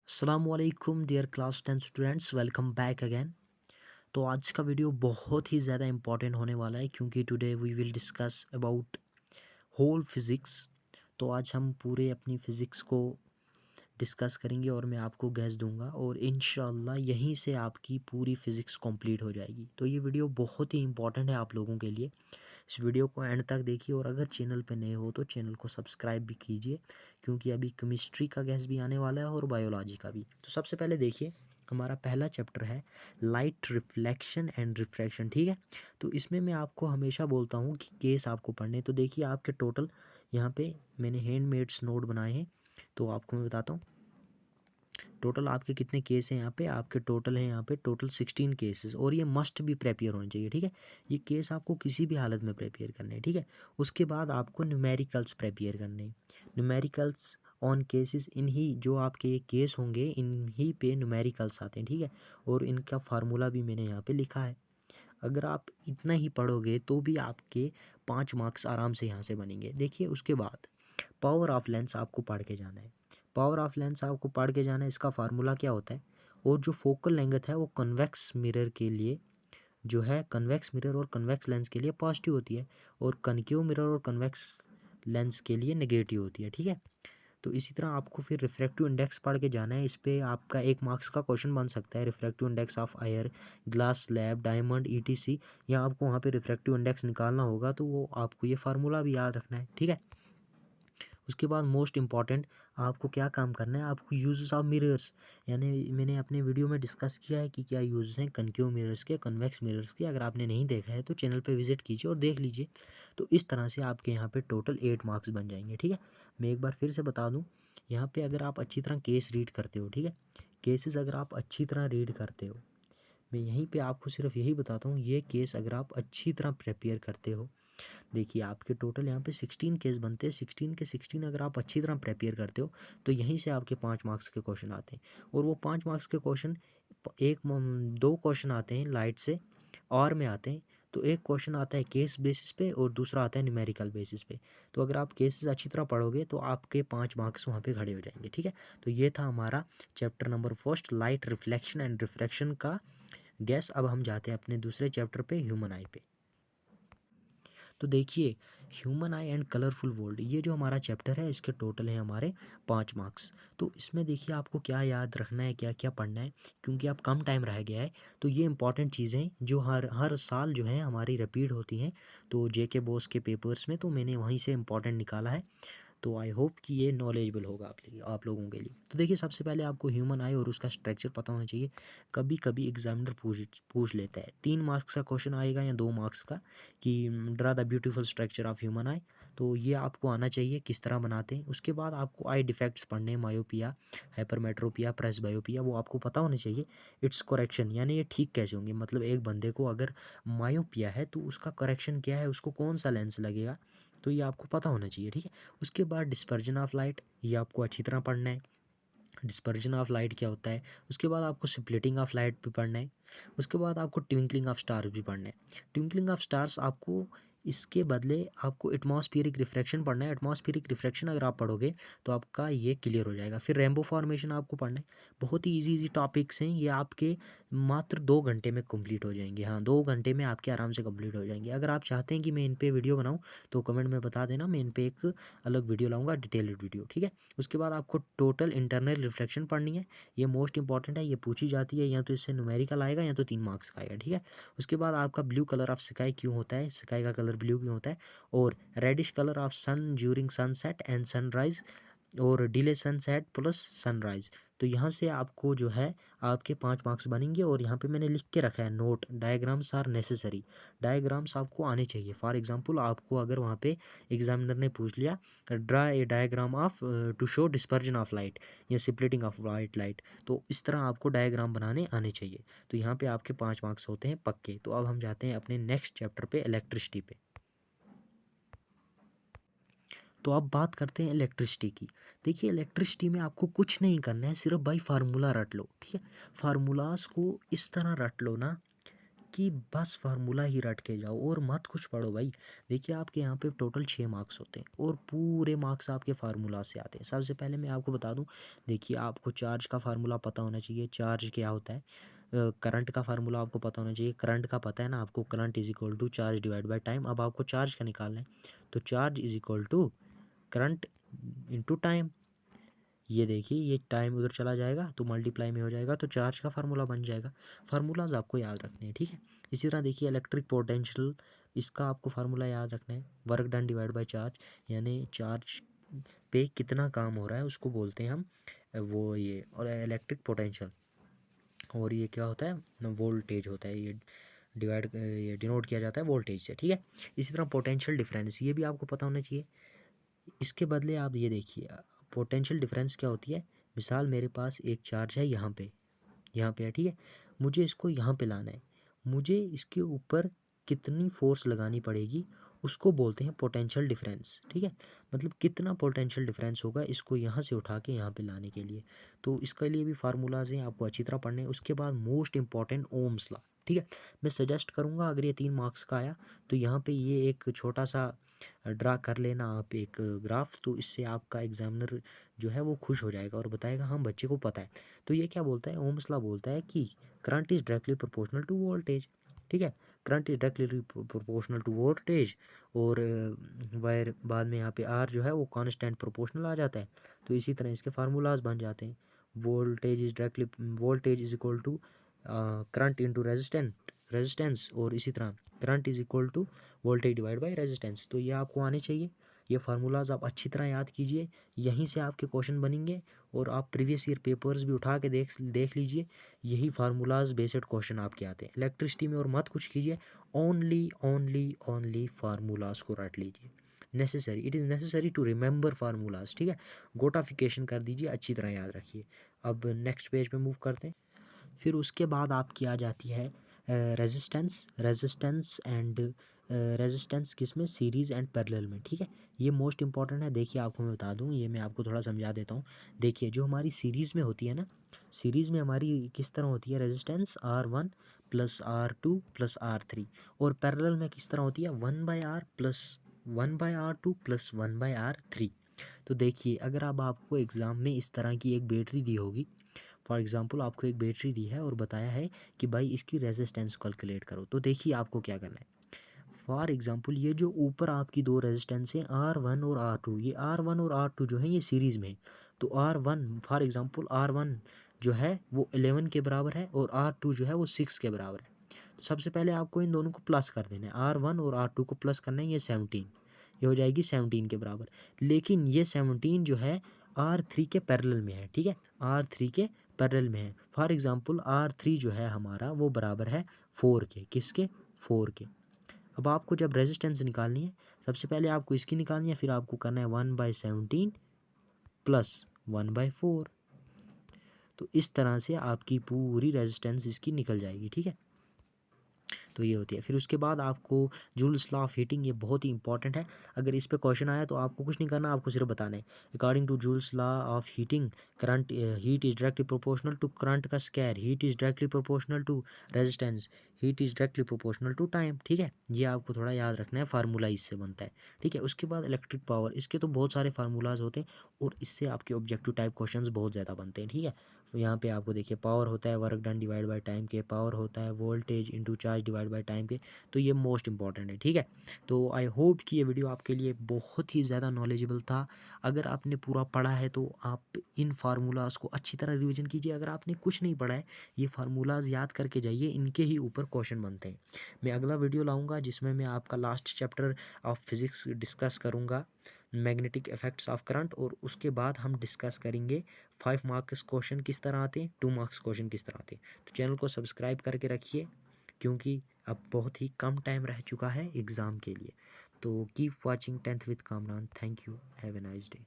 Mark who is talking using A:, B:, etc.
A: अस्सलामुअलैकुम dear class 10 students, welcome back again. तो आज का वीडियो बहुत ही ज़्यादा इम्पॉर्टेंट होने वाला है क्योंकि today we will discuss about whole physics. तो आज हम पूरे अपनी फ़िज़िक्स को डिस्कस करेंगे और मैं आपको गैस दूंगा और इंशाल्लाह यहीं से आपकी पूरी फ़िज़िक्स कंप्लीट हो जाएगी। तो ये वीडियो बहुत ही इम्पॉर्टेंट है आप लोगों के लिए। इस वीडियो को एंड तक देखिए और अगर चैनल पे नए हो तो चैनल को सब्सक्राइब भी कीजिए क्योंकि अभी केमिस्ट्री का गैस भी आने वाला है और बायोलॉजी का भी। तो सबसे पहले देखिए, हमारा पहला चैप्टर है लाइट रिफ्लेक्शन एंड रिफ्रैक्शन। ठीक है, तो इसमें मैं आपको हमेशा बोलता हूँ कि केस आपको पढ़ने। तो देखिए आपके टोटल यहाँ पे मैंने हैंडमेड्स नोट बनाए हैं, तो आपको मैं बताता हूँ टोटल आपके कितने केस हैं। यहाँ पे आपके टोटल हैं यहाँ पे टोटल 16 केसेस और ये मस्ट भी प्रेपेयर होने चाहिए। ठीक है, ये केस आपको किसी भी हालत में प्रेपेयर करने हैं। ठीक है, उसके बाद आपको न्यूमेरिकल्स प्रेपेयर करने हैं। न्यूमेरिकल्स ऑन केसेस, इन्हीं जो आपके ये केस होंगे इन्हीं पे न्यूमेरिकल्स आते हैं। ठीक है, और इनका फार्मूला भी मैंने यहाँ पे लिखा है। अगर आप इतना ही पढ़ोगे तो भी आपके 5 मार्क्स आराम से यहाँ से बनेंगे। देखिए उसके बाद पावर ऑफ लेंस आपको पढ़ के जाना है। पावर ऑफ लेंस आपको पढ़ के जाना है, इसका फार्मूला क्या होता है। और जो फोकल लेंथ है वो कन्वेक्स मिरर के लिए जो है, कन्वेक्स मिरर और कन्वेक्स लेंस के लिए पॉजिटिव होती है और कनकेव मिरर और कन्वेक्स लेंस के लिए नेगेटिव होती है। ठीक है, तो इसी तरह आपको फिर रिफ्रैक्टिव इंडेक्स पढ़ के जाना है। इस पे आपका 1 मार्क्स का क्वेश्चन बन सकता है, refractive index of air, glass slab, diamond, etc. या आपको वहाँ पे रिफ्रैक्टिव इंडेक्स निकालना होगा तो वो आपको ये फार्मूला भी याद रखना है। ठीक है, उसके बाद मोस्ट इम्पॉर्टेंट आपको क्या काम करना है, आपको यूजेस ऑफ मिरर्स, यानी मैंने अपने वीडियो में डिस्कस किया है कि क्या यूजेस हैं कनकेव मिरर्स के, कन्वेक्स मिरर्स के। अगर आपने नहीं देखा है तो चैनल पे विजिट कीजिए और देख लीजिए। तो इस तरह से आपके यहाँ पे टोटल 8 मार्क्स बन जाएंगे। ठीक है, मैं एक बार फिर से बता दूँ, यहाँ पे अगर आप अच्छी तरह केस रीड करते हो, ठीक है, केसेस अगर आप अच्छी तरह रीड करते हो, मैं यहीं पे आपको सिर्फ यही बताता हूँ, ये केस अगर आप अच्छी तरह प्रिपेयर करते हो। देखिए आपके टोटल यहाँ पे 16 केस बनते हैं, 16 के 16 अगर आप अच्छी तरह प्रिपेयर करते हो तो यहीं से आपके 5 मार्क्स के क्वेश्चन आते हैं। और वो 5 मार्क्स के क्वेश्चन दो क्वेश्चन आते हैं लाइट से और में आते हैं। तो एक क्वेश्चन आता है केस बेसिस पे और दूसरा आता है न्यूमेरिकल बेसिस पे। तो अगर आप केसेस अच्छी तरह पढ़ोगे तो आपके 5 मार्क्स वहाँ पे खड़े हो जाएंगे। ठीक है, तो ये था हमारा chapter number first, light reflection and refraction का गैस। अब हम जाते हैं अपने दूसरे चैप्टर पे, ह्यूमन आई पे। तो देखिए human I and colourful world, ये जो हमारा चैप्टर है इसके टोटल है हमारे 5 मार्क्स। तो इसमें देखिए आपको क्या याद रखना है, क्या क्या पढ़ना है, क्योंकि अब कम टाइम रह गया है। तो ये इंपॉर्टेंट चीज़ें जो हर हर साल जो है हमारी रिपीट होती हैं, तो जेके बोस के पेपर्स में, तो मैंने वहीं से इंपॉर्टेंट निकाला है। तो आई होप कि ये नॉलेजेबल होगा आप लोगों के लिए। तो देखिए सबसे पहले आपको ह्यूमन आई और उसका स्ट्रक्चर पता होना चाहिए। कभी कभी एग्जामिनर पूछ लेता है 3 मार्क्स का क्वेश्चन आएगा या 2 मार्क्स का कि draw the beautiful structure of human आई। तो ये आपको आना चाहिए किस तरह बनाते हैं। उसके बाद आपको आई डिफेक्ट्स पढ़ने, मायोपिया, हाइपरमेट्रोपिया, प्रेसबायोपिया, वो आपको पता होना चाहिए। इट्स करेक्शन, यानी ये ठीक कैसे होंगे, मतलब एक बंदे को अगर मायोपिया है तो उसका करेक्शन क्या है, उसको कौन सा लेंस लगेगा, तो ये आपको पता होना चाहिए। ठीक है, उसके बाद डिस्पर्जन ऑफ लाइट, ये आपको अच्छी तरह पढ़ना है। डिस्पर्जन ऑफ लाइट क्या होता है, उसके बाद आपको स्प्लिटिंग ऑफ लाइट भी पढ़ना है। उसके बाद आपको ट्विंकलिंग ऑफ स्टार्स भी पढ़ना है। ट्विंकलिंग ऑफ स्टार्स आपको, इसके बदले आपको एटमॉस्फेरिक रिफ्रैक्शन पढ़ना है। एटमॉस्फेरिक रिफ्रैक्शन अगर आप पढ़ोगे तो आपका ये क्लियर हो जाएगा। फिर रेनबो फॉर्मेशन आपको पढ़ना है। बहुत ही इजी टॉपिक्स हैं ये, आपके मात्र 2 घंटे में कंप्लीट हो जाएंगे। हाँ, 2 घंटे में आपके आराम से कंप्लीट हो जाएंगे। अगर आप चाहते हैं कि मैं इन पे वीडियो बनाऊँ तो कमेंट में बता देना, मैं इन पे एक अलग वीडियो लाऊंगा, डिटेल्ड वीडियो। ठीक है, उसके बाद आपको टोटल इंटरनल रिफ्लेक्शन पढ़नी है। ये मोस्ट इंपॉर्टेंट है, ये पूछी जाती है, या तो इससे न्यूमेरिकल आएगा या तो 3 मार्क्स का आएगा। ठीक है, उसके बाद आपका ब्लू कलर ऑफ स्काई क्यों होता है, स्काई का कलर ब्लू क्यों होता है, और reddish colour of sun during sunset and sunrise, और डिले सनसेट प्लस सनराइज। तो यहाँ से आपको जो है आपके 5 मार्क्स बनेंगे। और यहाँ पे मैंने लिख के रखा है note, diagrams are necessary, diagrams आपको आने चाहिए। फॉर एग्जांपल आपको अगर वहाँ पे एग्जामिनर ने पूछ लिया draw a diagram of to show dispersion of light या स्प्लिटिंग ऑफ लाइट, तो इस तरह आपको डायग्राम बनाने आने चाहिए। तो यहाँ पे आपके 5 मार्क्स होते हैं पक्के। तो अब हम जाते हैं अपने नेक्स्ट चैप्टर पे, इलेक्ट्रिसिटी पे। तो अब बात करते हैं इलेक्ट्रिसिटी की। देखिए इलेक्ट्रिसिटी में आपको कुछ नहीं करना है, सिर्फ भाई फार्मूला रट लो। ठीक है, फार्मूलाज को इस तरह रट लो ना कि बस फार्मूला ही रट के जाओ और मत कुछ पढ़ो भाई। देखिए आपके यहाँ पे टोटल 6 मार्क्स होते हैं और पूरे मार्क्स आपके फार्मूला से आते हैं। सबसे पहले मैं आपको बता दूं, देखिए आपको चार्ज का फार्मूला पता होना चाहिए, चार्ज क्या होता है। करंट का फार्मूला आपको पता होना चाहिए, करंट का पता है ना आपको, current is equal to charge divide by time. अब आपको चार्ज का निकालना है, तो charge is equal to current into time. ये देखिए ये टाइम उधर चला जाएगा तो मल्टीप्लाई में हो जाएगा, तो चार्ज का फार्मूला बन जाएगा। फार्मूलाज आपको याद रखने हैं, ठीक है। इसी तरह देखिए इलेक्ट्रिक पोटेंशियल, इसका आपको फार्मूला याद रखना है, work done divide by charge, यानी चार्ज पे कितना काम हो रहा है उसको बोलते हैं हम वो ये, और इलेक्ट्रिक पोटेंशियल, और ये क्या होता है, वोल्टेज होता है, ये डिनोट किया जाता है वोल्टेज से, ठीक है। इसी तरह पोटेंशियल डिफरेंस, ये भी आपको पता होना चाहिए। इसके बदले आप ये देखिए पोटेंशियल डिफरेंस क्या होती है। मिसाल मेरे पास एक चार्ज है यहाँ पे, है, ठीक है। मुझे इसको यहाँ पे लाना है, मुझे इसके ऊपर कितनी फोर्स लगानी पड़ेगी उसको बोलते हैं पोटेंशियल डिफरेंस, ठीक है। मतलब कितना पोटेंशियल डिफरेंस होगा इसको यहाँ से उठा के यहाँ पे लाने के लिए। तो इसके लिए भी फार्मूलाज हैं, आपको अच्छी तरह पढ़ने हैं। उसके बाद मोस्ट इंपॉर्टेंट ओम्स लॉ, ठीक है। मैं सजेस्ट करूँगा अगर ये 3 मार्क्स का आया तो यहाँ पे ये एक छोटा सा ड्रा कर लेना आप एक ग्राफ, तो इससे आपका एग्जामिनर जो है वो खुश हो जाएगा और बताएगा हाँ बच्चे को पता है। तो ये क्या बोलता है, ओम्स लॉ बोलता है कि current is directly proportional to voltage, ठीक है। Current is directly proportional to voltage, और वायर बाद में यहाँ पे आर जो है वो कांस्टेंट प्रोपोर्शनल आ जाता है। तो इसी तरह इसके फार्मूलाज बन जाते हैं। Voltage is equal to current into resistance, और इसी तरह current is equal to voltage divide by resistance. तो ये आपको आने चाहिए, ये फार्मूलाज आप अच्छी तरह याद कीजिए, यहीं से आपके क्वेश्चन बनेंगे। और आप प्रीवियस ईयर पेपर्स भी उठा के देख लीजिए, यही फार्मूलाज बेस्ड क्वेश्चन आपके आते हैं इलेक्ट्रिसिटी में। और मत कुछ कीजिए, ओनली ओनली ओनली फार्मूलाज को रट लीजिए। Necessary, it is necessary to remember formulas, ठीक है। गोटाफिकेशन कर दीजिए, अच्छी तरह याद रखिए। अब नेक्स्ट पेज पे मूव करते हैं। फिर उसके बाद आपकी आ जाती है रेजिस्टेंस एंड रेजिस्टेंस किसमें, सीरीज़ एंड पैरेलल में, ठीक है। ये मोस्ट इंपॉर्टेंट है। देखिए आपको मैं बता दूं, ये मैं आपको थोड़ा समझा देता हूँ। देखिए जो हमारी सीरीज़ में होती है ना, सीरीज़ में हमारी किस तरह होती है, resistance R1 plus R2 plus R3, और पैरेलल में किस तरह होती है, 1/R2 प्लस 1/R3। तो देखिए अगर अब आपको एग्ज़ाम में इस तरह की एक बैटरी दी होगी, फॉर एग्जांपल आपको एक बैटरी दी है और बताया है कि भाई इसकी रेजिस्टेंस कैलकुलेट करो, तो देखिए आपको क्या करना है। फॉर एग्जांपल ये जो ऊपर आपकी दो रेजिस्टेंस हैं R1 और R2, ये R1 और R2 जो है ये सीरीज़ में, तो R1 फॉर एग्जांपल R1 जो है वो 11 के बराबर है और R2 जो है वो 6 के बराबर है। तो सबसे पहले आपको इन दोनों को प्लस कर देना है, R1 और R2 को प्लस करना है, ये 17, ये हो जाएगी 17 के बराबर। लेकिन ये 17 जो है R3 के पैरेलल में है, ठीक है, R3 के पैरेलल में है। फॉर एग्जांपल R3 जो है हमारा वो बराबर है 4 के, किसके, 4 के। अब आपको जब रेजिस्टेंस निकालनी है, सबसे पहले आपको इसकी निकालनी है, फिर आपको करना है 1/17 प्लस 1/4। तो इस तरह से आपकी पूरी रेजिस्टेंस इसकी निकल जाएगी, ठीक है। तो ये होती है। फिर उसके बाद आपको जूल्स लॉ ऑफ हीटिंग, ये बहुत ही इंपॉर्टेंट है। अगर इस पे क्वेश्चन आया तो आपको कुछ नहीं करना, आपको सिर्फ बताना है। According to Joule's law of heating, current heat is directly proportional to current का square, heat is directly proportional to resistance, heat is directly proportional to time, ठीक है। ये आपको थोड़ा याद रखना है, फार्मूला इससे बनता है, ठीक है। उसके बाद इलेक्ट्रिक पावर, इसके तो बहुत सारे फार्मूलाज होते हैं और इससे आपके ऑब्जेक्टिव टाइप क्वेश्चन बहुत ज़्यादा बनते हैं, ठीक है। तो यहाँ पे आपको देखिए पावर होता है work done divide by time के, पावर होता है voltage into charge divide by time के। तो ये मोस्ट इंपॉर्टेंट है, ठीक है। तो आई होप कि ये वीडियो आपके लिए बहुत ही ज़्यादा नॉलेजेबल था। अगर आपने पूरा पढ़ा है तो आप इन फार्मूलाज को अच्छी तरह रिवीजन कीजिए। अगर आपने कुछ नहीं पढ़ा है, ये फार्मूलाज याद करके जाइए, इनके ही ऊपर क्वेश्चन बनते हैं। मैं अगला वीडियो लाऊंगा जिसमें मैं आपका last chapter of physics discuss करूँगा, मैग्नेटिक इफेक्ट्स ऑफ करंट, और उसके बाद हम डिस्कस करेंगे 5 मार्क्स क्वेश्चन किस तरह आते हैं, 2 मार्क्स क्वेश्चन किस तरह आते हैं। तो चैनल को सब्सक्राइब करके रखिए, क्योंकि अब बहुत ही कम टाइम रह चुका है एग्ज़ाम के लिए। तो keep watching 10th with Kamran. Thank you, have a nice day.